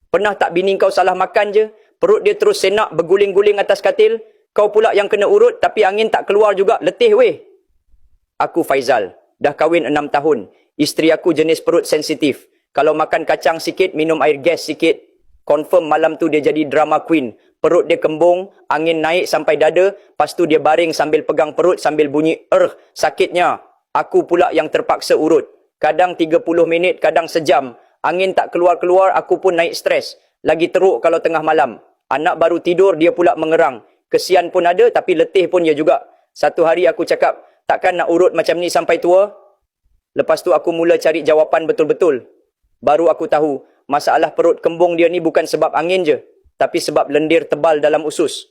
Pernah tak bini kau salah makan je, perut dia terus senak berguling-guling atas katil, kau pula yang kena urut tapi angin tak keluar juga, letih weh. Aku Faizal, dah kahwin 6 tahun. Isteri aku jenis perut sensitif. Kalau makan kacang sikit, minum air gas sikit. Confirm malam tu dia jadi drama queen. Perut dia kembung, angin naik sampai dada, lepas tu dia baring sambil pegang perut sambil bunyi sakitnya. Aku pula yang terpaksa urut. Kadang 30 minit, kadang sejam. Angin tak keluar-keluar, aku pun naik stres. Lagi teruk kalau tengah malam. Anak baru tidur, dia pula mengerang. Kesian pun ada, tapi letih pun dia juga. Satu hari aku cakap, takkan nak urut macam ni sampai tua? Lepas tu aku mula cari jawapan betul-betul. Baru aku tahu, masalah perut kembung dia ni bukan sebab angin je, tapi sebab lendir tebal dalam usus.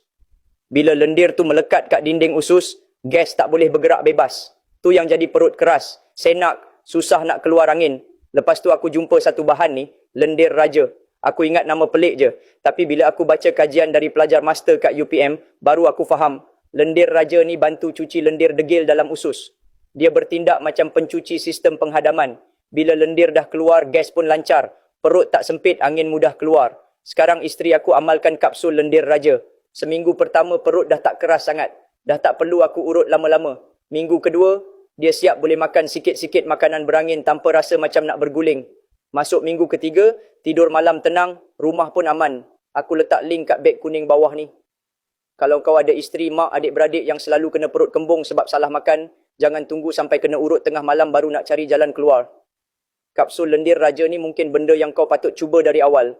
Bila lendir tu melekat kat dinding usus, gas tak boleh bergerak bebas. Tu yang jadi perut keras, senak, susah nak keluar angin. Lepas tu aku jumpa satu bahan ni, lendir raja. Aku ingat nama pelik je. Tapi bila aku baca kajian dari pelajar master kat UPM, baru aku faham. Lendir raja ni bantu cuci lendir degil dalam usus. Dia bertindak macam pencuci sistem penghadaman. Bila lendir dah keluar, gas pun lancar. Perut tak sempit, angin mudah keluar. Sekarang isteri aku amalkan kapsul lendir raja. Seminggu pertama perut dah tak keras sangat. Dah tak perlu aku urut lama-lama. Minggu kedua, dia siap boleh makan sikit-sikit makanan berangin tanpa rasa macam nak berguling. Masuk minggu ketiga, tidur malam tenang, rumah pun aman. Aku letak link kat beg kuning bawah ni. Kalau kau ada isteri, mak, adik-beradik yang selalu kena perut kembung sebab salah makan, jangan tunggu sampai kena urut tengah malam baru nak cari jalan keluar. Kapsul lendir raja ni mungkin benda yang kau patut cuba dari awal.